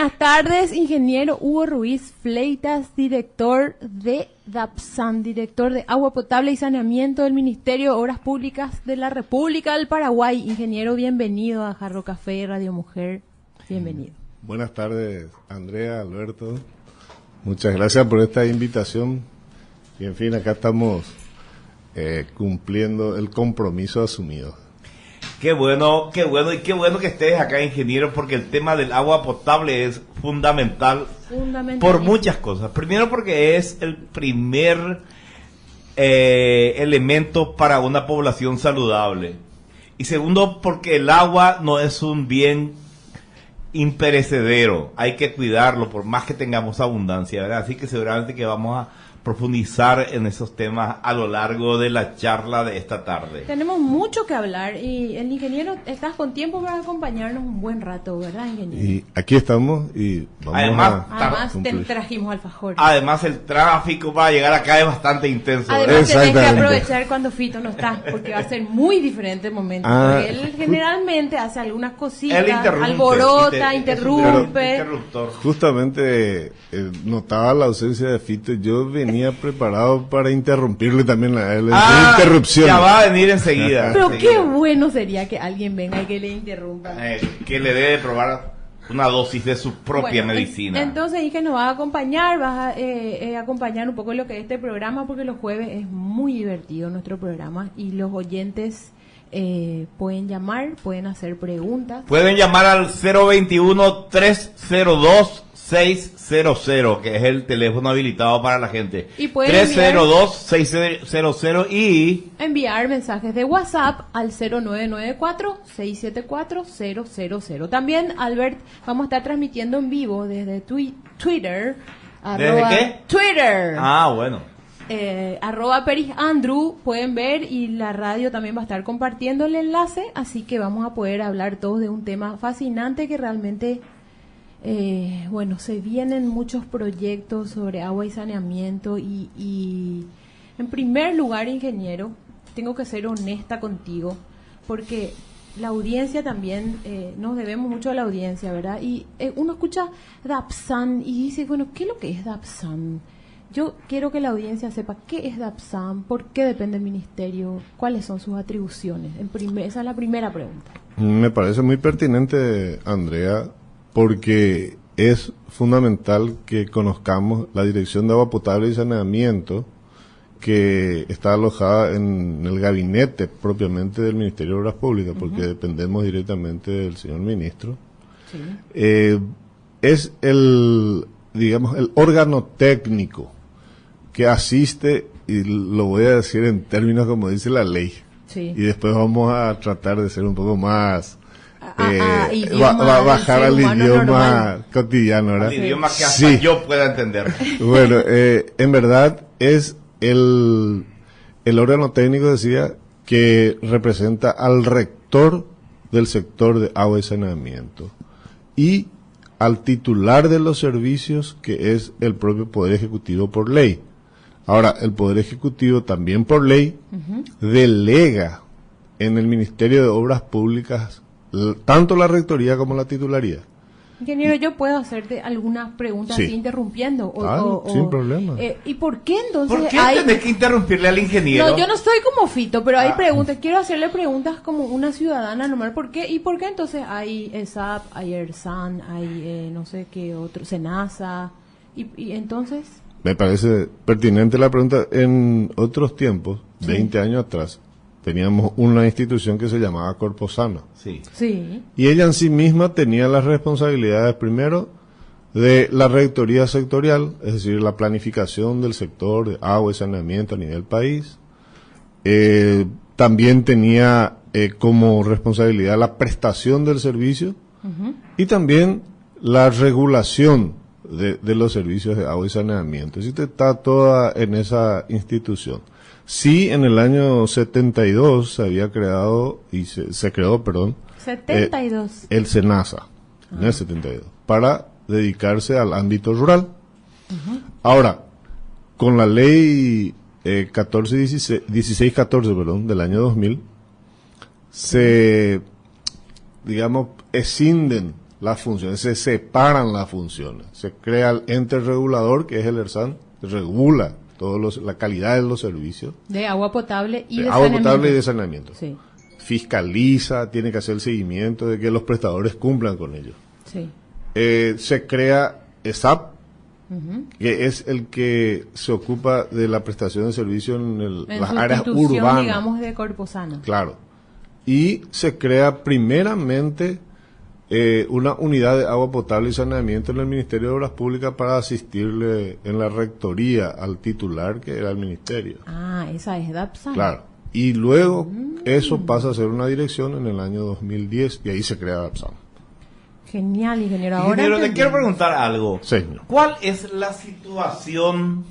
Buenas tardes, ingeniero Hugo Ruiz Fleitas, director de DAPSAN, director de Agua Potable y Saneamiento del Ministerio de Obras Públicas de la República del Paraguay. Ingeniero, bienvenido a Jarro Café y Radio Mujer. Bienvenido. Buenas tardes, Andrea, Alberto. Muchas gracias por esta invitación. Y en fin, acá estamos cumpliendo el compromiso asumido. Qué bueno y qué bueno que estés acá, ingeniero, porque el tema del agua potable es fundamental por muchas cosas. Primero porque es el primer elemento para una población saludable. Y segundo porque el agua no es un bien imperecedero, hay que cuidarlo por más que tengamos abundancia, ¿verdad? Así que seguramente que vamos a profundizar en esos temas a lo largo de la charla de esta tarde. Tenemos mucho que hablar y el ingeniero, estás con tiempo para acompañarnos un buen rato, ¿verdad, ingeniero? Y aquí estamos y vamos además te trajimos alfajores. Además el tráfico para llegar acá es bastante intenso. Además tenés que aprovechar cuando Fito no está, porque va a ser muy diferente el momento. Porque él generalmente hace algunas cositas, alborota, interrumpe. Justamente notaba la ausencia de Fito. Yo venía preparado para interrumpirle también la interrupción. Ya va a venir enseguida. Pero qué bueno sería que alguien venga y que le interrumpa. Que le debe probar una dosis de su propia medicina. Entonces, y que nos va a acompañar, vas a acompañar un poco lo que es este programa, porque los jueves es muy divertido nuestro programa y los oyentes pueden llamar, pueden hacer preguntas. Pueden llamar al 021-302-600, que es el teléfono habilitado para la gente. Y pueden 302-600 y enviar mensajes de WhatsApp al 0994-674-000. También, Albert, vamos a estar transmitiendo en vivo desde Twitter. ¿Desde qué? Twitter. Bueno. @perisandrew, pueden ver, y la radio también va a estar compartiendo el enlace, así que vamos a poder hablar todos de un tema fascinante que realmente, se vienen muchos proyectos sobre agua y saneamiento y en primer lugar, ingeniero, tengo que ser honesta contigo, porque la audiencia también, nos debemos mucho a la audiencia, ¿verdad? Y uno escucha DAPSAN y dice, bueno, ¿qué es lo que es DAPSAN? Yo quiero que la audiencia sepa qué es DAPSAN, por qué depende del ministerio, cuáles son sus atribuciones. Esa es la primera pregunta. Me parece muy pertinente, Andrea, porque es fundamental que conozcamos la Dirección de Agua Potable y Saneamiento, que está alojada en el gabinete propiamente del Ministerio de Obras Públicas, porque dependemos directamente del señor ministro. Sí. Es el órgano técnico que asiste, y lo voy a decir en términos como dice la ley, sí. Y después vamos a tratar de ser un poco más bajar al idioma normal, cotidiano, ¿verdad? Al idioma que hasta yo pueda entender. Bueno, en verdad es el órgano técnico, decía, que representa al rector del sector de agua y saneamiento y al titular de los servicios, que es el propio Poder Ejecutivo por ley. Ahora, el Poder Ejecutivo también por ley delega en el Ministerio de Obras Públicas tanto la rectoría como la titularidad. Ingeniero, yo puedo hacerte algunas preguntas así interrumpiendo. Sin problema. ¿Y por qué entonces ¿Por qué tenés que interrumpirle al ingeniero? No, yo no estoy como Fito, pero hay preguntas. Quiero hacerle preguntas como una ciudadana normal. ¿Por qué? ¿Y por qué entonces hay ESAP, hay ERSAN, hay no sé qué otro, SENASA? ¿Y entonces? Me parece pertinente la pregunta. En otros tiempos, 20 años atrás, teníamos una institución que se llamaba Corposana. Sí. Y ella en sí misma tenía las responsabilidades, primero, de la rectoría sectorial, es decir, la planificación del sector de agua y saneamiento a nivel país. También tenía como responsabilidad la prestación del servicio y también la regulación de los servicios de agua y saneamiento. Así que está toda en esa institución. Sí, en el año 72 se había creado, se creó, 72. El SENASA, en el 72, para dedicarse al ámbito rural. Ahora, con la ley 1614, del año 2000, se, escinden las funciones, se separan las funciones. Se crea el ente regulador, que es el ERSAN, que regula la calidad de los servicios. De agua potable y de de agua saneamiento. potable y de saneamiento. Sí. Fiscaliza, tiene que hacer el seguimiento de que los prestadores cumplan con ello. Sí. Se crea ESAP, que es el que se ocupa de la prestación de servicio en las áreas urbanas, digamos, de Corposana. Claro. Y se crea primeramente una unidad de agua potable y saneamiento en el Ministerio de Obras Públicas para asistirle en la rectoría al titular, que era el ministerio. Ah, esa es DAPSA. Claro. Y luego eso pasa a ser una dirección en el año 2010 y ahí se crea DAPSA. Genial, ingeniero. Ahora Ingeniero, le quiero preguntar algo. Señor. ¿Cuál es la situación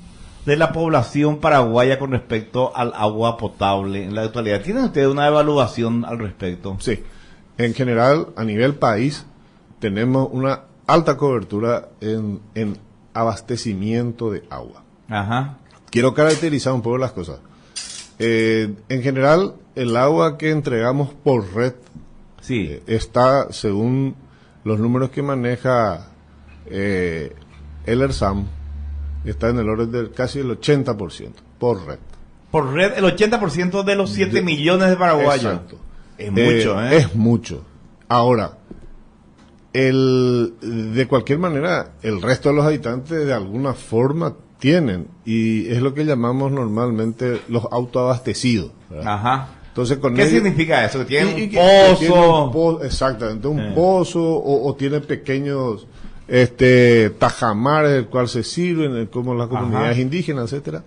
de la población paraguaya con respecto al agua potable en la actualidad? ¿Tienen ustedes una evaluación al respecto? Sí. En general, a nivel país, tenemos una alta cobertura en abastecimiento de agua. Ajá. Quiero caracterizar un poco las cosas. En general, el agua que entregamos por red Sí. está, según los números que maneja el ERSAM, está en el orden de casi el 80% por red. Por red, el 80% de los 7 millones de paraguayos. Exacto. Es mucho, ¿eh? Es mucho. Ahora, de cualquier manera, el resto de los habitantes de alguna forma tienen, y es lo que llamamos normalmente los autoabastecidos, ¿verdad? Ajá. Entonces, con ¿Qué ellos- significa eso? ¿Que tienen un que tiene pozo? un exactamente, un Eh. pozo o tiene pequeños tajamares del cual se sirven, como las comunidades Ajá. indígenas, etcétera.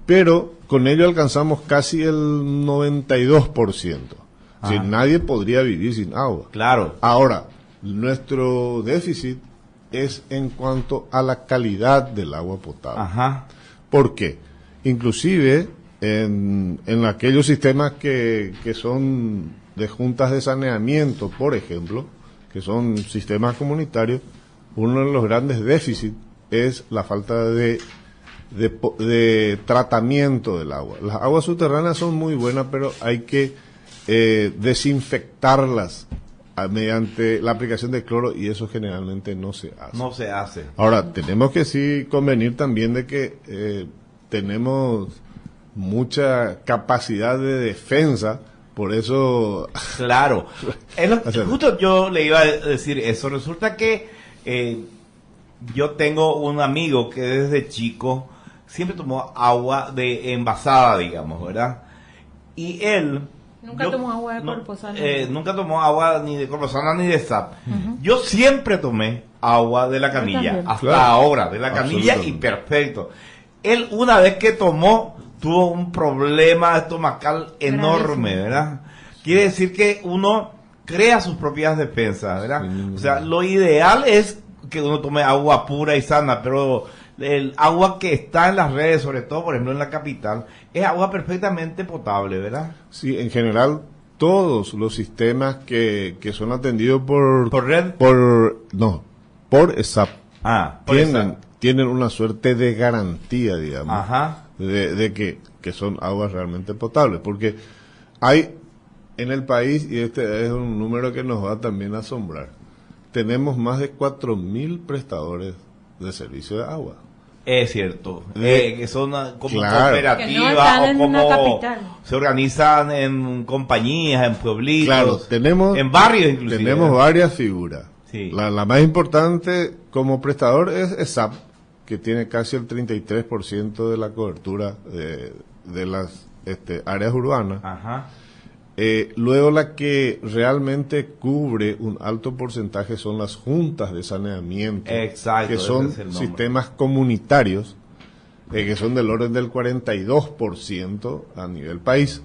Pero con ello alcanzamos casi el 92%. Es decir, Ajá. nadie podría vivir sin agua. Claro. Ahora, nuestro déficit es en cuanto a la calidad del agua potable. Ajá. ¿Por qué? Inclusive en aquellos sistemas que son de juntas de saneamiento, por ejemplo, que son sistemas comunitarios, uno de los grandes déficits es la falta de tratamiento del agua. Las aguas subterráneas son muy buenas, pero hay que desinfectarlas mediante la aplicación de cloro, y eso generalmente no se hace. No se hace. Ahora, tenemos que sí convenir también de que tenemos mucha capacidad de defensa, por eso... Claro. O sea, Justo yo le iba a decir eso. Resulta que yo tengo un amigo que desde chico siempre tomó agua de envasada, digamos, ¿verdad? Y él... Nunca tomó agua de Corposana. Nunca tomó agua ni de Corposana ni de SAP. Yo siempre tomé agua de la canilla, también. hasta Claro. ahora, de la canilla, y Absolutamente. perfecto. Él, una vez que tomó, tuvo un problema estomacal enorme, Gravísimo. ¿verdad? Quiere decir que uno crea sus propias defensas, ¿verdad? Sí. O sea, lo ideal es que uno tome agua pura y sana, pero el agua que está en las redes, sobre todo, por ejemplo, en la capital, es agua perfectamente potable, ¿verdad? sí, en general, todos los sistemas que son atendidos ¿Por red? por ESAP, Ah, por esa. tienen una suerte de garantía, digamos, Ajá. de que son aguas realmente potables, porque hay en el país, y este es un número que nos va también a asombrar, tenemos más de 4.000 prestadores de servicio de agua. Es cierto. Que son como Claro. cooperativas, Que no están o en como una capital. se organizan en compañías, en pueblitos, Claro, tenemos en barrios inclusive. Tenemos varias figuras. Sí. La más importante como prestador es ESAP, que tiene casi el 33% de la cobertura de las áreas urbanas. Ajá. Luego la que realmente cubre un alto porcentaje son las juntas de saneamiento, Exacto, que ese son es el nombre. sistemas comunitarios, que son del orden del 42% a nivel país.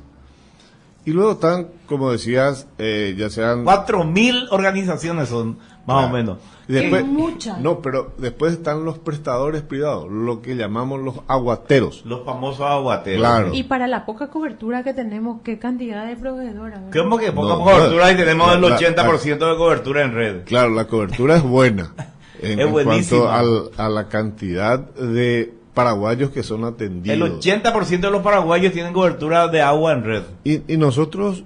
Y luego están, como decías, ya sean... 4.000 organizaciones son, más Claro. o menos. Y después, Es mucha. No, pero después están los prestadores privados, lo que llamamos los aguateros. Los famosos aguateros. Claro. Y para la poca cobertura que tenemos, ¿qué cantidad de proveedoras? ¿verdad? ¿Cómo que poca No, cobertura y tenemos el la- 80% de cobertura en red? Claro, la cobertura es buena en, Es en buenísima. cuanto a la cantidad de paraguayos que son El atendidos. 80% de los paraguayos tienen cobertura de agua en red. Y nosotros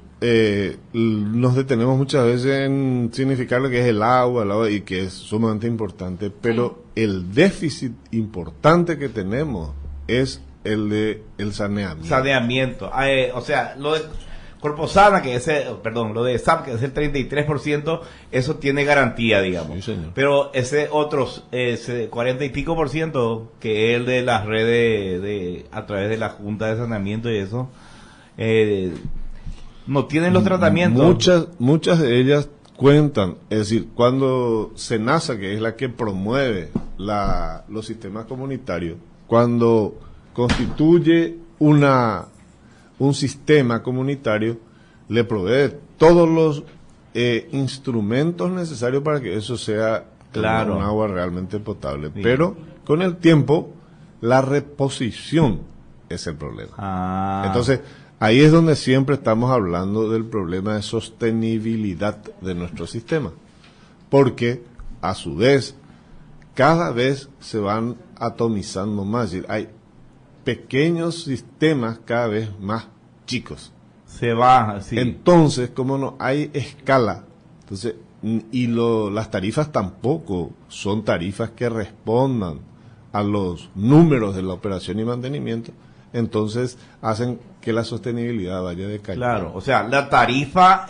nos detenemos muchas veces en significar lo que es el agua, y que es sumamente importante, pero el déficit importante que tenemos es el de el saneamiento. Saneamiento. O sea, lo de Corposana, lo de SAP, que es el 33%, eso tiene garantía, digamos. Sí, señor. Pero ese ese 40 y pico por ciento, que es el de las redes a través de la Junta de Saneamiento y eso, no tienen los tratamientos. Muchas de ellas cuentan, es decir, cuando SENASA, que es la que promueve los sistemas comunitarios, cuando constituye un sistema comunitario, le provee todos los instrumentos necesarios para que eso sea claro, un agua realmente potable. Sí. Pero con el tiempo, la reposición es el problema. Entonces, ahí es donde siempre estamos hablando del problema de sostenibilidad de nuestro sistema. Porque, a su vez, cada vez se van atomizando más. Es decir, hay pequeños sistemas cada vez más chicos. Se va, sí. Entonces, como no hay escala, entonces, las tarifas tampoco son tarifas que respondan a los números de la operación y mantenimiento, entonces hacen que la sostenibilidad vaya decayendo. Claro, o sea, la tarifa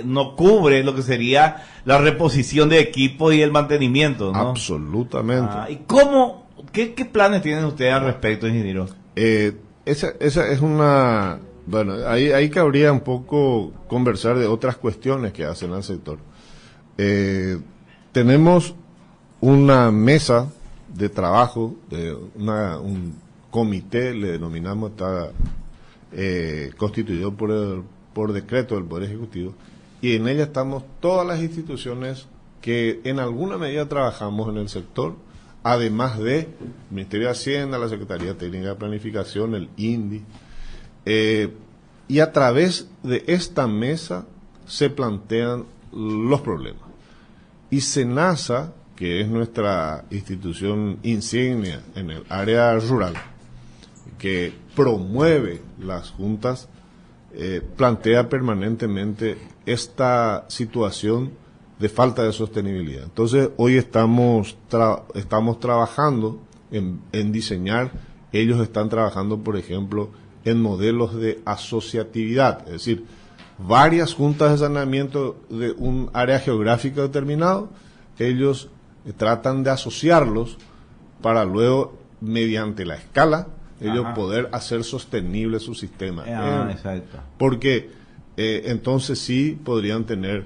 no cubre lo que sería la reposición de equipo y el mantenimiento, ¿no? Absolutamente. ¿Y cómo, qué planes tienen ustedes al respecto, ingeniero? Esa es una... Bueno, ahí cabría un poco conversar de otras cuestiones que hacen al sector. Tenemos una mesa de trabajo, un comité, le denominamos, está constituido por decreto del Poder Ejecutivo, y en ella estamos todas las instituciones que en alguna medida trabajamos en el sector, además de el Ministerio de Hacienda, la Secretaría Técnica de Planificación, el INDI, y a través de esta mesa se plantean los problemas. Y SENASA, que es nuestra institución insignia en el área rural, que promueve las juntas, plantea permanentemente esta situación de falta de sostenibilidad. Entonces, hoy estamos trabajando en diseñar, ellos están trabajando, por ejemplo, en modelos de asociatividad, es decir, varias juntas de saneamiento de un área geográfica determinado, ellos tratan de asociarlos para luego, mediante la escala, ellos poder hacer sostenible su sistema. Exacto. Porque entonces sí podrían tener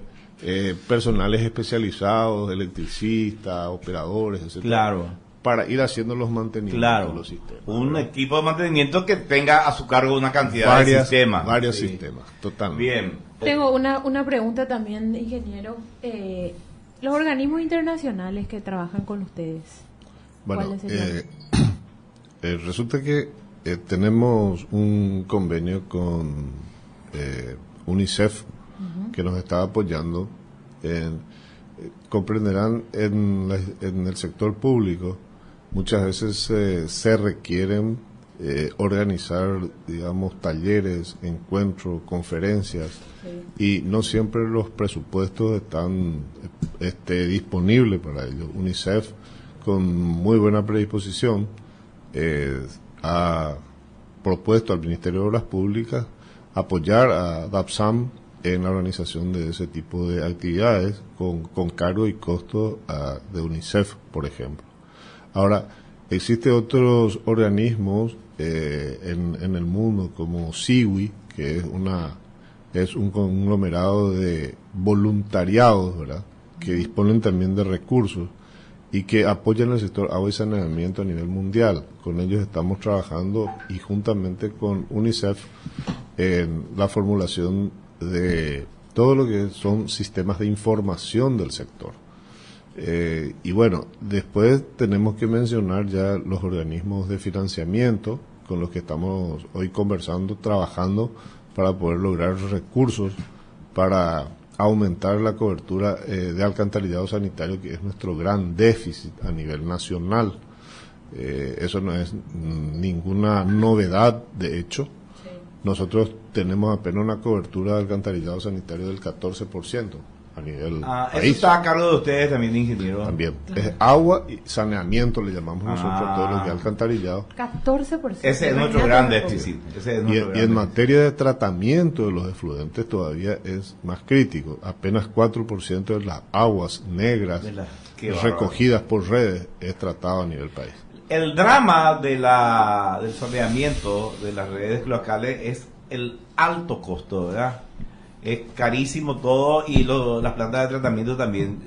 personales especializados, electricistas, operadores, etcétera, claro, para ir haciendo los mantenimientos de los sistemas. Un equipo de mantenimiento que tenga a su cargo una cantidad de sistemas. Varios sistemas, totalmente. Bien. Tengo una pregunta también, ingeniero. Los organismos internacionales que trabajan con ustedes, bueno, ¿cuáles serían? Resulta que tenemos un convenio con UNICEF que nos está apoyando. Comprenderán, en el sector público muchas veces se requieren organizar, digamos, talleres, encuentros, conferencias, y no siempre los presupuestos están disponibles para ello. UNICEF, con muy buena predisposición, ha propuesto al Ministerio de Obras Públicas apoyar a DAPSAM en la organización de ese tipo de actividades con cargo y costo de UNICEF, por ejemplo. Ahora, existen otros organismos en el mundo como SIWI, que es un conglomerado de voluntariados, ¿verdad?, que disponen también de recursos y que apoyan el sector agua y saneamiento a nivel mundial. Con ellos estamos trabajando, y juntamente con UNICEF, en la formulación de todo lo que son sistemas de información del sector. Y bueno, después tenemos que mencionar ya los organismos de financiamiento con los que estamos hoy conversando, trabajando para poder lograr recursos para aumentar la cobertura de alcantarillado sanitario, que es nuestro gran déficit a nivel nacional. Eso no es ninguna novedad, de hecho, nosotros tenemos apenas una cobertura de alcantarillado sanitario del 14% a nivel país. Eso está a cargo de ustedes también, ingeniero. También. Es agua y saneamiento, le llamamos nosotros a todo lo que es alcantarillado. 14%. Ese es nuestro gran déficit. Y en materia de tratamiento de los efluentes todavía es más crítico. Apenas 4% de las aguas negras recogidas por redes es tratado a nivel país. El drama del saneamiento de las redes cloacales es el alto costo, ¿verdad? Es carísimo todo, y las plantas de tratamiento también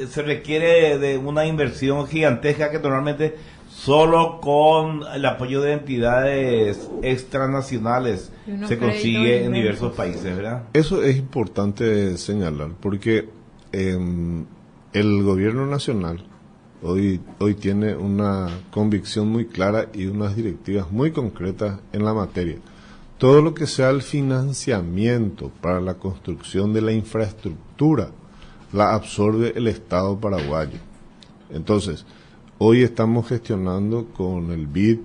se requiere de una inversión gigantesca que normalmente solo con el apoyo de entidades extranacionales se consigue en diversos países, ¿verdad? Eso es importante señalar, porque el gobierno nacional hoy tiene una convicción muy clara y unas directivas muy concretas en la materia. Todo lo que sea el financiamiento para la construcción de la infraestructura la absorbe el Estado paraguayo. Entonces, hoy estamos gestionando con el BID,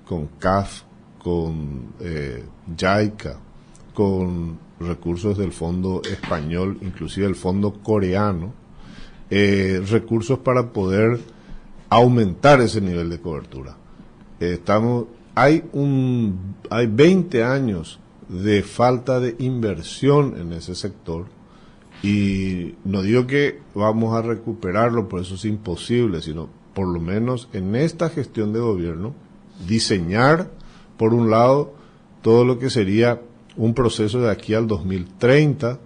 con CAF, con JICA, con recursos del fondo español, inclusive el fondo coreano, recursos para poder aumentar ese nivel de cobertura. Hay 20 años de falta de inversión en ese sector, y no digo que vamos a recuperarlo, por eso es imposible, sino por lo menos en esta gestión de gobierno diseñar, por un lado, todo lo que sería un proceso de aquí al 2030,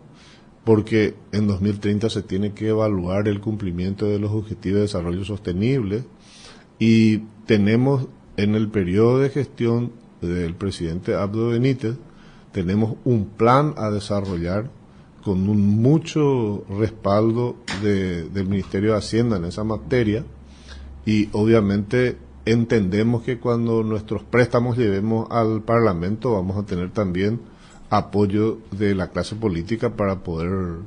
porque en 2030 se tiene que evaluar el cumplimiento de los objetivos de desarrollo sostenible, y tenemos en el periodo de gestión del presidente Abdo Benítez, tenemos un plan a desarrollar con mucho respaldo del Ministerio de Hacienda en esa materia, y obviamente entendemos que cuando nuestros préstamos llevemos al Parlamento vamos a tener también apoyo de la clase política para poder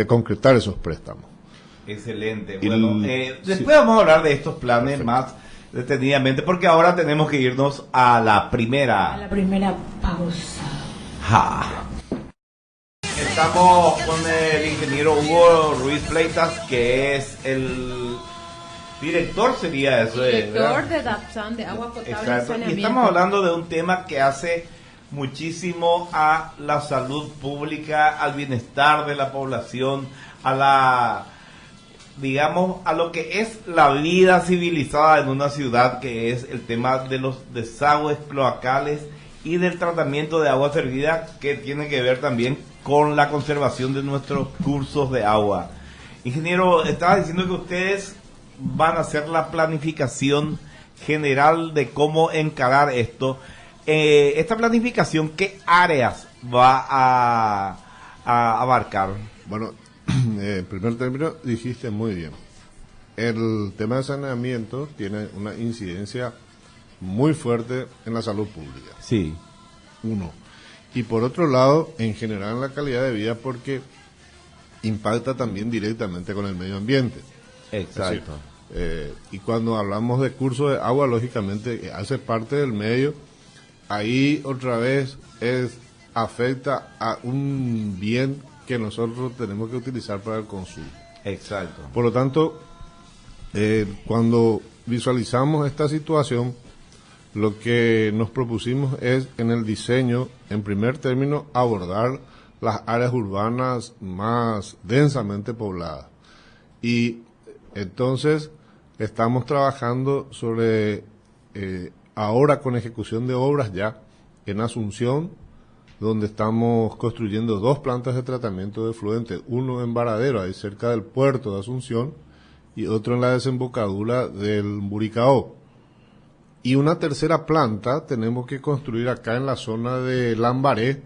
concretar esos préstamos. Excelente. Bueno, después vamos a hablar de estos planes. Perfecto. Más detenidamente, porque ahora tenemos que irnos a la primera pausa. Estamos con el ingeniero Hugo Ruiz Fleitas, que es el director, sería eso. Director de DAPSAN, de agua potable. Exacto. Y saneamiento. Y estamos hablando de un tema que hace muchísimo a la salud pública, al bienestar de la población, a lo que es la vida civilizada en una ciudad, que es el tema de los desagües cloacales y del tratamiento de agua servida, que tiene que ver también con la conservación de nuestros cursos de agua. Ingeniero, estaba diciendo que ustedes van a hacer la planificación general de cómo encarar esto. Esta planificación, ¿qué áreas va a abarcar? Bueno, en primer término, dijiste muy bien. El tema de saneamiento tiene una incidencia muy fuerte en la salud pública. Sí. Uno. Y por otro lado, en general en la calidad de vida, porque impacta también directamente con el medio ambiente. Exacto. Es decir, y cuando hablamos de curso de agua, lógicamente hace parte del medio. Ahí otra vez afecta a un bien que nosotros tenemos que utilizar para el consumo. Exacto. Por lo tanto, cuando visualizamos esta situación, lo que nos propusimos es, en el diseño, en primer término, abordar las áreas urbanas más densamente pobladas. Y entonces estamos trabajando sobre, ahora con ejecución de obras ya, en Asunción, donde estamos construyendo 2 plantas de tratamiento de efluentes, uno en Varadero, ahí cerca del puerto de Asunción, y otro en la desembocadura del Buricao. Y una tercera planta tenemos que construir acá en la zona de Lambaré,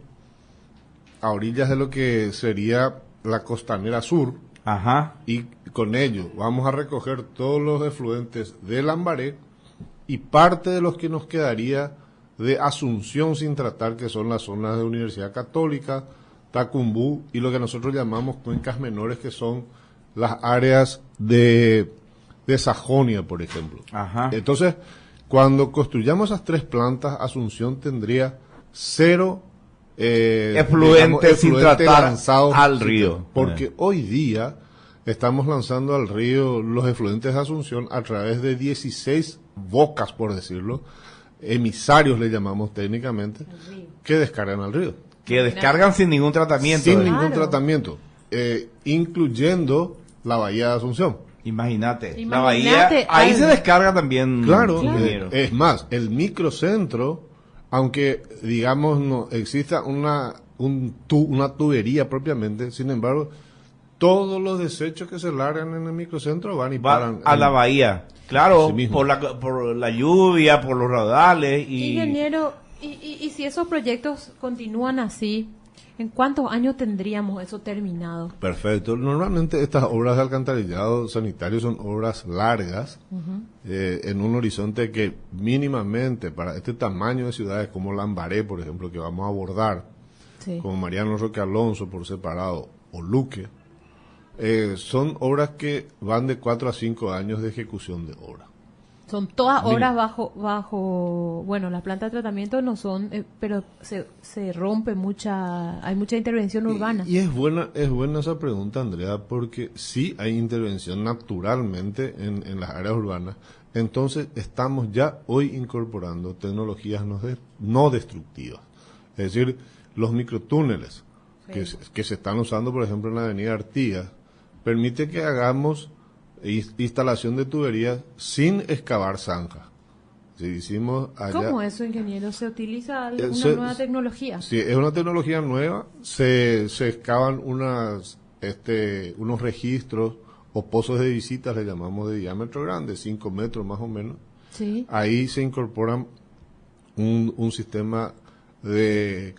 a orillas de lo que sería la Costanera Sur. Ajá. Y con ello vamos a recoger todos los efluentes de Lambaré y parte de los que nos quedaría de Asunción sin tratar, que son las zonas de Universidad Católica, Tacumbú y lo que nosotros llamamos cuencas menores, que son las áreas de Sajonia, por ejemplo. Ajá. Entonces, cuando construyamos esas 3 plantas, Asunción tendría cero efluentes sin tratar lanzados al río. Porque hoy día estamos lanzando al río los efluentes de Asunción a través de 16 bocas, por decirlo, emisarios le llamamos técnicamente, que descargan al río. Que descargan sin ningún tratamiento. Sin ningún tratamiento, incluyendo la bahía de Asunción. Imagínate, la bahía, ahí se descarga también. Claro, es más, el microcentro, aunque digamos no exista una tubería propiamente, sin embargo, todos los desechos que se largan en el microcentro van y paran a la bahía. Claro, por la lluvia, por los raudales. Ingeniero, y si esos proyectos continúan así, ¿en cuántos años tendríamos eso terminado? Perfecto. Normalmente estas obras de alcantarillado sanitario son obras largas, en un horizonte que mínimamente para este tamaño de ciudades como Lambaré, por ejemplo, que vamos a abordar, como Mariano Roque Alonso por separado, o Luque, son obras que van de 4 a 5 años de ejecución de obra. Son todas obras bajo, bueno, las plantas de tratamiento no son, pero se rompe hay mucha intervención urbana. Y es buena esa pregunta, Andrea, porque sí hay intervención naturalmente en las áreas urbanas. Entonces estamos ya hoy incorporando tecnologías no destructivas. Es decir, los microtúneles que se están usando, por ejemplo, en la avenida Artigas, permite que hagamos instalación de tuberías sin excavar zanjas. Si hicimos allá, ¿cómo eso, ingeniero? ¿Se utiliza una nueva tecnología? Sí, es una tecnología nueva. Se excavan unos registros o pozos de visitas, le llamamos, de diámetro grande, 5 metros más o menos. Sí. Ahí se incorporan un sistema de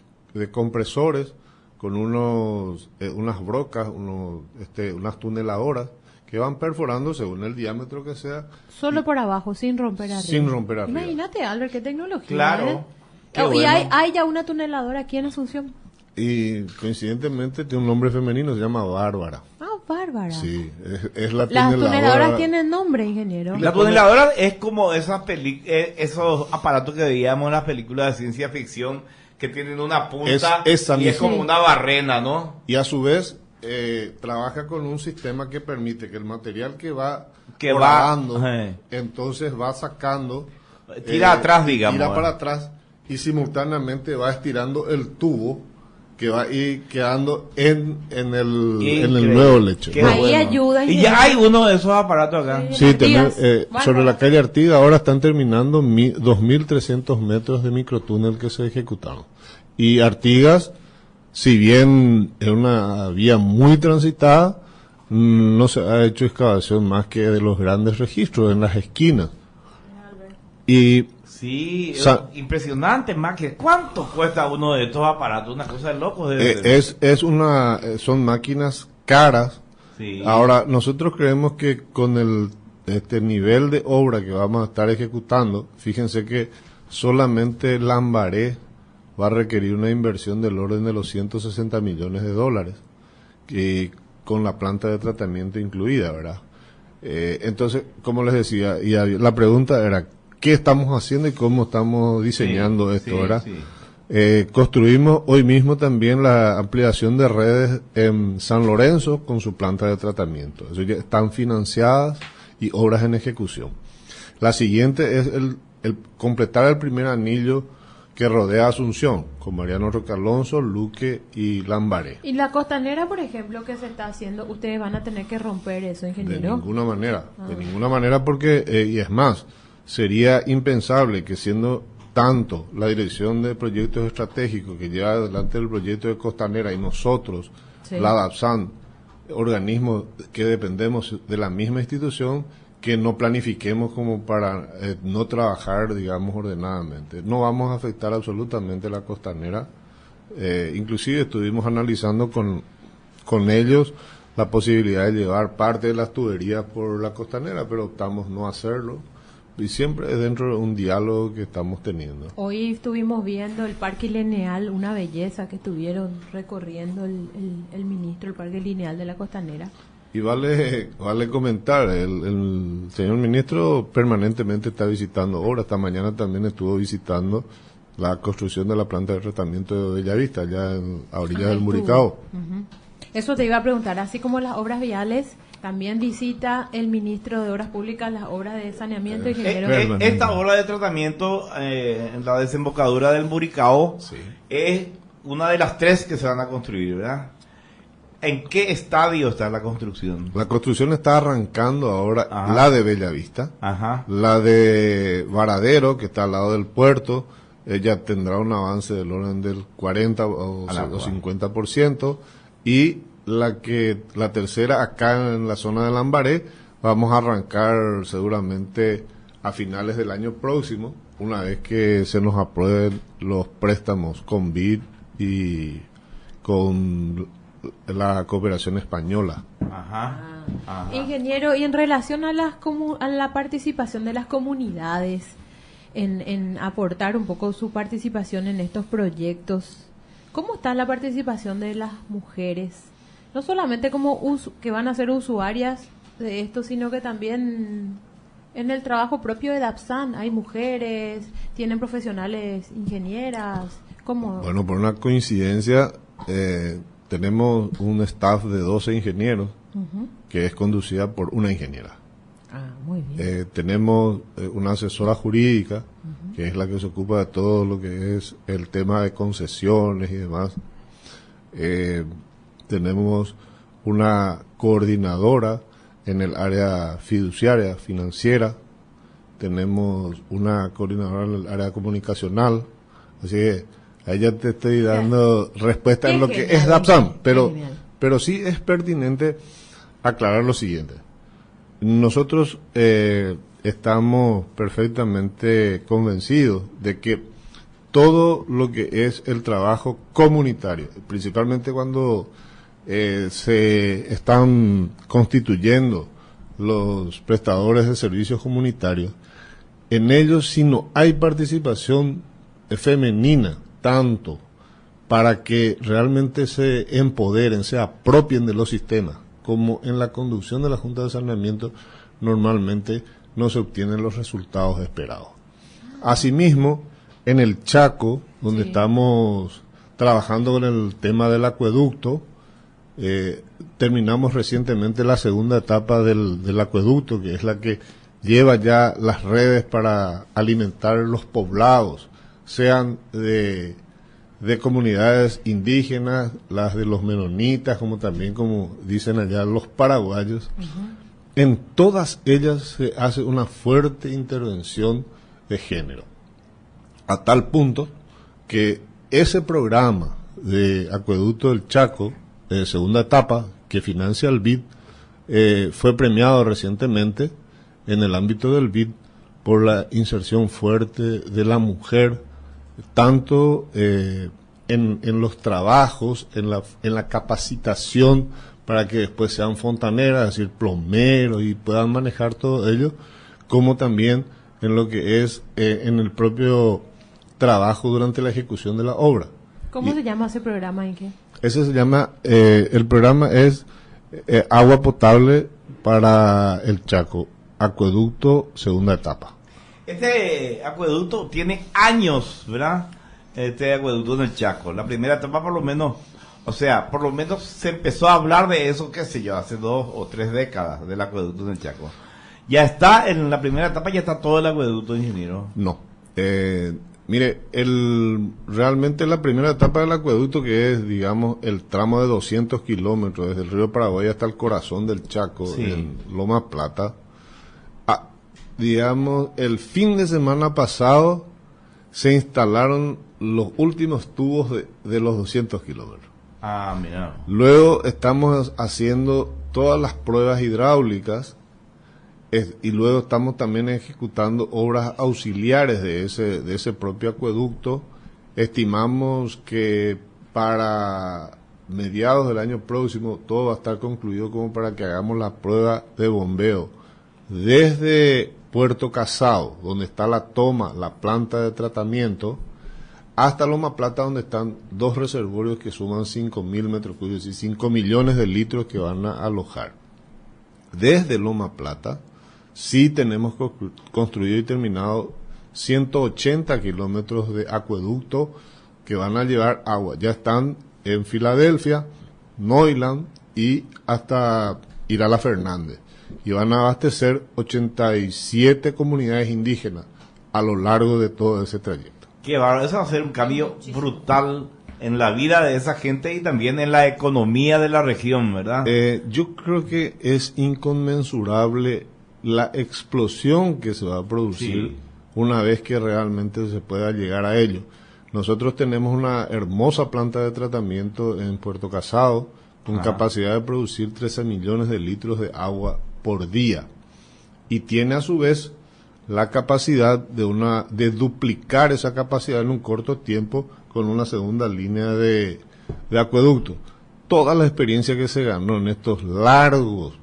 compresores con unas brocas, unas tuneladoras que van perforando según el diámetro que sea. Solo por abajo, sin romper arriba. Sin romper arriba. Imagínate, Albert, qué tecnología. Claro. Y bueno. Hay ya una tuneladora aquí en Asunción. Y coincidentemente tiene un nombre femenino, se llama Bárbara. Ah, Bárbara. Sí, es la tuneladora. Las tuneladoras tienen nombre, ingeniero. La tuneladora es como esos aparatos que veíamos en las películas de ciencia ficción, que tienen una punta y es como una barrena, ¿no? Y a su vez trabaja con un sistema que permite que el material que va entonces va sacando, tira atrás, digamos, tira para atrás, y simultáneamente va estirando el tubo que va a ir quedando en el nuevo lecho. Ahí ayuda. Y ya hay uno de esos aparatos acá. Sí, sobre la calle Artigas ahora están terminando 2.300 metros de microtúnel que se ejecutaron. Y Artigas, si bien es una vía muy transitada, no se ha hecho excavación más que de los grandes registros en las esquinas. Y sí, impresionante, más que ¿cuánto cuesta uno de estos aparatos? Una cosa de locos. Son máquinas caras. Sí. Ahora, nosotros creemos que con este nivel de obra que vamos a estar ejecutando, fíjense que solamente Lambaré va a requerir una inversión del orden de los $160 millones, que con la planta de tratamiento incluida, ¿verdad? Entonces, como les decía, la pregunta era, ¿qué estamos haciendo y cómo estamos diseñando esto, verdad? Sí. Construimos hoy mismo también la ampliación de redes en San Lorenzo con su planta de tratamiento. Eso ya están financiadas y obras en ejecución. La siguiente es el completar el primer anillo que rodea Asunción, con Mariano Roque Alonso, Luque y Lambaré. Y la costanera, por ejemplo, que se está haciendo, ustedes van a tener que romper eso, ingeniero. De ninguna manera porque, y es más, sería impensable que siendo tanto la Dirección de Proyectos Estratégicos que lleva adelante el proyecto de costanera y nosotros, la DAPSAN, organismos que dependemos de la misma institución, que no planifiquemos como para no trabajar, digamos, ordenadamente. No vamos a afectar absolutamente la costanera. Inclusive estuvimos analizando con ellos la posibilidad de llevar parte de las tuberías por la costanera, pero optamos no hacerlo. Y siempre es dentro de un diálogo que estamos teniendo. Hoy estuvimos viendo el Parque Lineal, una belleza que estuvieron recorriendo el ministro, el Parque Lineal de la Costanera. Y vale comentar, el señor ministro permanentemente está visitando obras. Esta mañana también estuvo visitando la construcción de la planta de tratamiento de Bellavista, allá a orillas del estuvo. Muricao. Ujú. Eso te iba a preguntar, así como las obras viales, también visita el ministro de Obras Públicas las obras de saneamiento, ingeniero. Esta obra de tratamiento en la desembocadura del Muricao Sí. es una de las 3 que se van a construir, ¿verdad? ¿En qué estadio está la construcción? La construcción está arrancando ahora, Ajá. la de Bellavista, Ajá. la de Varadero, que está al lado del puerto, ella tendrá un avance del orden del 40 o 50%, y la tercera acá en la zona de Lambaré, vamos a arrancar seguramente a finales del año próximo, una vez que se nos aprueben los préstamos con BID y con la cooperación española. Ajá. Ajá. Ingeniero, y en relación a la participación de las comunidades en aportar un poco su participación en estos proyectos, ¿cómo está la participación de las mujeres? No solamente como que van a ser usuarias de esto, sino que también en el trabajo propio de DAPSAN hay mujeres, tienen profesionales ingenieras, ¿cómo? Bueno, por una coincidencia, tenemos un staff de 12 ingenieros que es conducida por una ingeniera. Ah, muy bien. Tenemos una asesora jurídica que es la que se ocupa de todo lo que es el tema de concesiones y demás. Tenemos una coordinadora en el área fiduciaria, financiera. Tenemos una coordinadora en el área comunicacional. Así que a ella te estoy dando respuesta en lo que es DAPSAM, pero sí es pertinente aclarar lo siguiente. Nosotros estamos perfectamente convencidos de que todo lo que es el trabajo comunitario, principalmente cuando se están constituyendo los prestadores de servicios comunitarios, en ellos si no hay participación femenina, tanto para que realmente se empoderen, se apropien de los sistemas, como en la conducción de la Junta de Saneamiento, normalmente no se obtienen los resultados esperados. Asimismo, en el Chaco, donde estamos trabajando con el tema del acueducto, terminamos recientemente la segunda etapa del acueducto, que es la que lleva ya las redes para alimentar los poblados, sean de comunidades indígenas, las de los menonitas, como también, como dicen allá, los paraguayos. En todas ellas se hace una fuerte intervención de género, a tal punto que ese programa de acueducto del Chaco, de segunda etapa, que financia el BID, fue premiado recientemente en el ámbito del BID por la inserción fuerte de la mujer, tanto en los trabajos, en la capacitación para que después sean fontaneras, es decir, plomeros, y puedan manejar todo ello, como también en lo que es en el propio trabajo durante la ejecución de la obra. ¿Cómo se llama ese programa, Inge? Ese se llama, el programa es Agua Potable para el Chaco, Acueducto Segunda Etapa. Este acueducto tiene años, ¿verdad? Este acueducto en el Chaco. La primera etapa por lo menos se empezó a hablar de eso, qué sé yo, hace 2 o 3 décadas del acueducto en el Chaco. Ya está, en la primera etapa ya está todo el acueducto, ingeniero. No. Mire, realmente la primera etapa del acueducto, que es, digamos, el tramo de 200 kilómetros desde el río Paraguay hasta el corazón del Chaco, Sí. en Loma Plata, digamos, el fin de semana pasado se instalaron los últimos tubos de los 200 kilómetros. Ah, mira. Luego estamos haciendo todas las pruebas hidráulicas y luego estamos también ejecutando obras auxiliares de ese propio acueducto. Estimamos que para mediados del año próximo todo va a estar concluido como para que hagamos la prueba de bombeo desde Puerto Casado, donde está la toma, la planta de tratamiento, hasta Loma Plata, donde están 2 reservorios que suman 5.000 metros cúbicos, es decir, 5 millones de litros que van a alojar. Desde Loma Plata sí tenemos construido y terminado 180 kilómetros de acueducto que van a llevar agua. Ya están en Filadelfia, Neuland y hasta Irala Fernández. Y van a abastecer 87 comunidades indígenas a lo largo de todo ese trayecto. Qué bárbaro, eso va a ser un cambio brutal en la vida de esa gente y también en la economía de la región, ¿verdad? Yo creo que es inconmensurable la explosión que se va a producir una vez que realmente se pueda llegar a ello. Nosotros tenemos una hermosa planta de tratamiento en Puerto Casado con capacidad de producir 13 millones de litros de agua por día y tiene a su vez la capacidad de duplicar esa capacidad en un corto tiempo con una segunda línea de acueducto. Toda la experiencia que se ganó en estos largos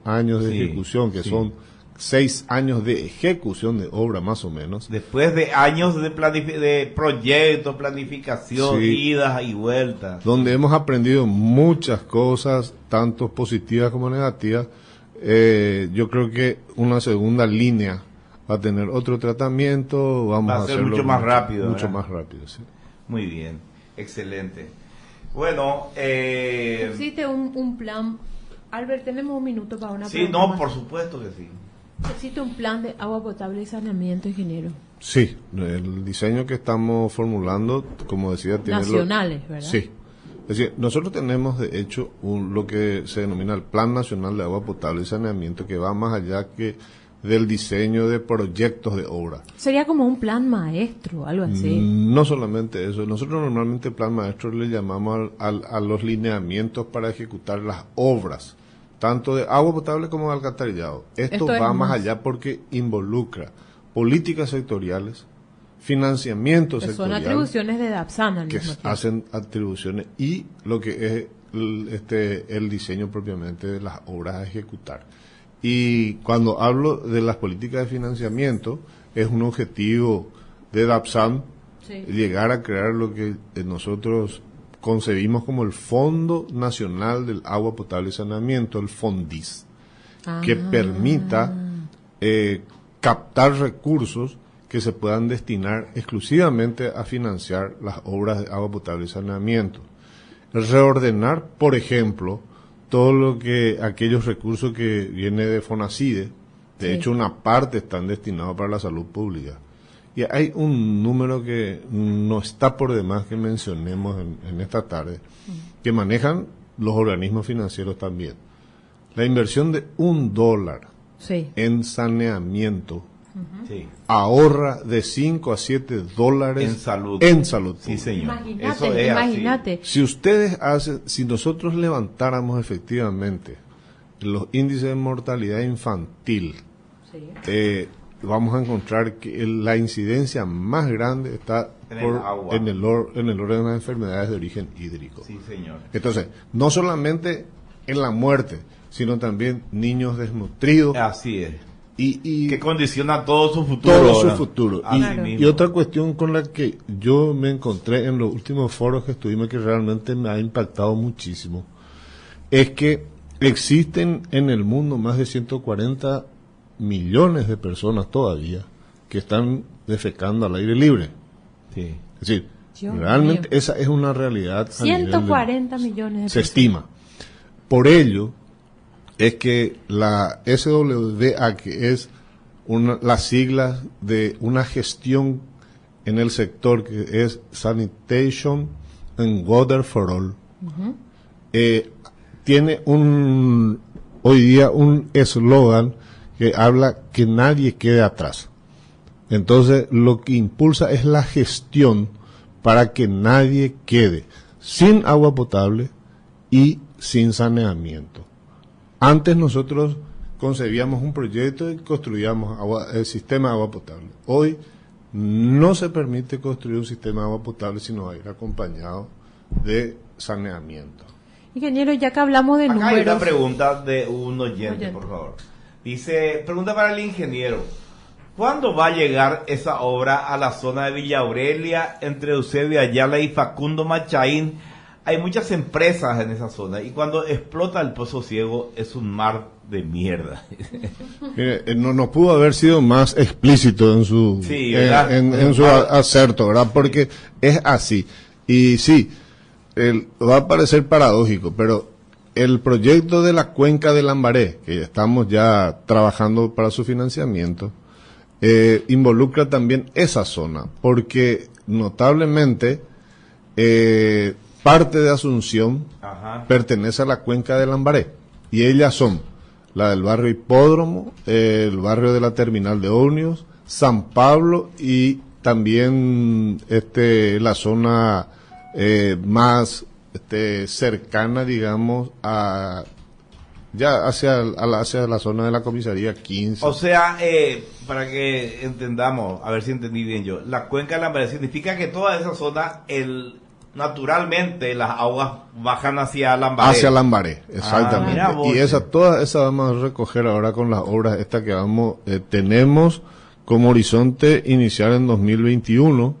años de ejecución, que son 6 años de ejecución de obra más o menos. Después de años de proyecto, planificación, idas y vueltas. Donde hemos aprendido muchas cosas, tanto positivas como negativas. Yo creo que una segunda línea va a tener otro tratamiento, vamos a hacerlo mucho más rápido. Mucho más rápido, sí. Muy bien, excelente. Bueno, existe un plan. Albert, tenemos un minuto para una pregunta. Sí, no, por supuesto que sí. ¿Existe un plan de agua potable y saneamiento, ingeniero? Sí, el diseño que estamos formulando, como decía, tiene nacionales, ¿verdad? Sí. Es decir, nosotros tenemos de hecho lo que se denomina el Plan Nacional de Agua Potable y Saneamiento, que va más allá que del diseño de proyectos de obra. Sería como un plan maestro, algo así. No solamente eso, nosotros normalmente plan maestro le llamamos a los lineamientos para ejecutar las obras, tanto de agua potable como de alcantarillado. Esto va más allá porque involucra políticas sectoriales, financiamiento sectorial. Son atribuciones de DAPSAN al que mismo tiempo. Hacen atribuciones y lo que es el diseño propiamente de las obras a ejecutar. Y cuando hablo de las políticas de financiamiento, es un objetivo de DAPSAN llegar a crear lo que nosotros concebimos como el Fondo Nacional del Agua Potable y Saneamiento, el FONDIS, que permita captar recursos que se puedan destinar exclusivamente a financiar las obras de agua potable y saneamiento. Reordenar, por ejemplo, aquellos recursos que viene de FONACIDE, de hecho una parte están destinados para la salud pública. Y hay un número que no está por demás que mencionemos en esta tarde, que manejan los organismos financieros también. La inversión de $1 en saneamiento ahorra de 5 a 7 dólares en salud. Sí, señor. Imagínate. Si nosotros levantáramos efectivamente los índices de mortalidad infantil, vamos a encontrar que la incidencia más grande está en el orden de las enfermedades de origen hídrico. Sí, señor. Entonces, no solamente en la muerte, sino también niños desnutridos. Así es. Y que condiciona todo su futuro. Todo su futuro. Claro. Y otra cuestión con la que yo me encontré en los últimos foros que estuvimos, que realmente me ha impactado muchísimo, es que existen en el mundo más de 140 millones de personas todavía que están defecando al aire libre. Sí. Es decir, realmente esa es una realidad. 140 millones de se personas. estima. Por ello es que la SWDA, que es las siglas de una gestión en el sector que es Sanitation and Water for All, tiene hoy día un eslogan que habla que nadie quede atrás. Entonces, lo que impulsa es la gestión para que nadie quede sin agua potable y sin saneamiento. Antes nosotros concebíamos un proyecto y construíamos el sistema de agua potable. Hoy no se permite construir un sistema de agua potable si no va a ir acompañado de saneamiento. Ingeniero, ya que hablamos de números... Hay una pregunta de un oyente, por favor. Dice, pregunta para el ingeniero. ¿Cuándo va a llegar esa obra a la zona de Villa Aurelia, entre Eusebio Ayala y Facundo Machaín? Hay muchas empresas en esa zona y cuando explota el Pozo Ciego es un mar de mierda. Mire, no pudo haber sido más explícito en su, Sí, en su acerto, ¿verdad? Porque es así. Y sí, va a parecer paradójico, pero el proyecto de la cuenca del Lambaré, que estamos ya trabajando para su financiamiento, involucra también esa zona, porque notablemente parte de Asunción pertenece a la cuenca del Lambaré, y ellas son la del barrio Hipódromo, el barrio de la terminal de ómnibus, San Pablo y también la zona más cercana, digamos, a ya hacia la zona de la comisaría 15. O sea, para que entendamos, a ver si entendí bien yo, la cuenca del Lambaré significa que toda esa zona, naturalmente las aguas bajan hacia Lambaré. Hacia Lambaré, exactamente. Mira vos, y todas esas vamos a recoger ahora con las obras estas que tenemos como horizonte iniciar en 2021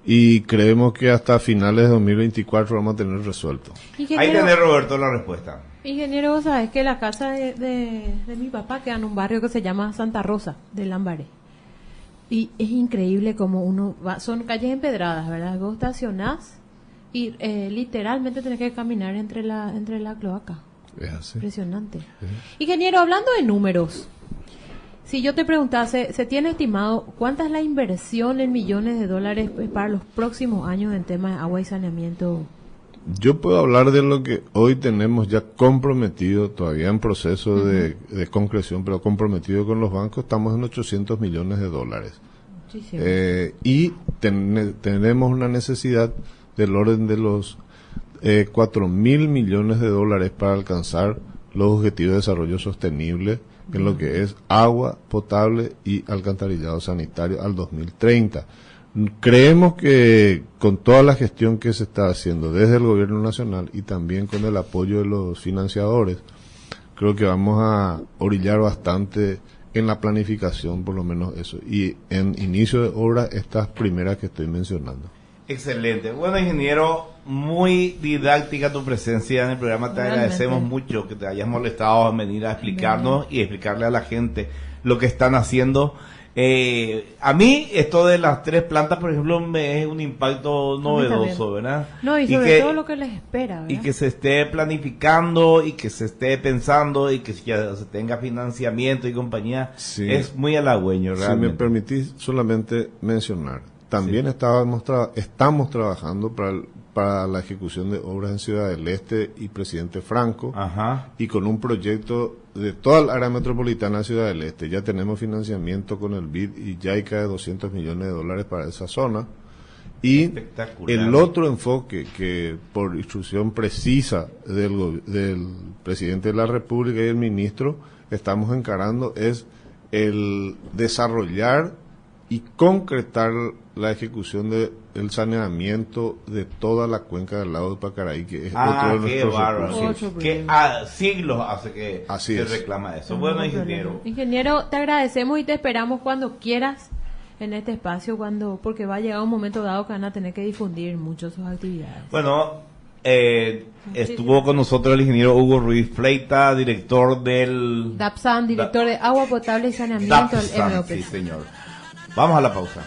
y creemos que hasta finales de 2024 vamos a tener resuelto. Ahí tiene Roberto la respuesta. Ingeniero, vos sabés que la casa de mi papá queda en un barrio que se llama Santa Rosa de Lambaré. Y es increíble como uno va, son calles empedradas, ¿verdad? Vos estacionás y literalmente tenés que caminar entre la cloaca. Es así. Impresionante. Ingeniero, hablando de números, si yo te preguntase, ¿se tiene estimado cuánta es la inversión en millones de dólares para los próximos años en temas de agua y saneamiento? Yo puedo hablar de lo que hoy tenemos ya comprometido, todavía en proceso de concreción, pero comprometido con los bancos, estamos en 800 millones de dólares. Sí. Y tenemos una necesidad del orden de los 4.000 millones de dólares para alcanzar los objetivos de desarrollo sostenible en lo que es agua potable y alcantarillado sanitario al 2030. Creemos que con toda la gestión que se está haciendo desde el gobierno nacional y también con el apoyo de los financiadores, creo que vamos a orillar bastante en la planificación, por lo menos eso, y en inicio de obra estas primeras que estoy mencionando. Excelente. Bueno, ingeniero, muy didáctica tu presencia en el programa. Te agradecemos mucho que te hayas molestado en venir a explicarnos y explicarle a la gente lo que están haciendo. A mí esto de las 3 plantas, por ejemplo, me es un impacto novedoso, ¿verdad? No, y sobre todo lo que les espera, ¿verdad? Y que se esté planificando y que se esté pensando y que ya se tenga financiamiento y compañía, sí. Es muy halagüeño, realmente. Si me permitís solamente mencionar, también estamos trabajando para la ejecución de obras en Ciudad del Este y Presidente Franco, y con un proyecto de toda la área metropolitana de Ciudad del Este. Ya tenemos financiamiento con el BID y JICA de 200 millones de dólares para esa zona. Y el otro enfoque que por instrucción precisa del Presidente de la República y el Ministro estamos encarando es el desarrollar y concretar la ejecución del saneamiento de toda la cuenca del lago de Pacaraí, que es otro de nuestros recursos. Que siglos hace que se reclama eso. Bueno, ingeniero. Ingeniero, te agradecemos y te esperamos cuando quieras en este espacio, porque va a llegar un momento dado que van a tener que difundir mucho sus actividades. Bueno, estuvo con nosotros el ingeniero Hugo Ruiz Fleita, director del DAPSAN, director de Agua Potable y Saneamiento del MOP. Sí, señor. Vamos a la pausa.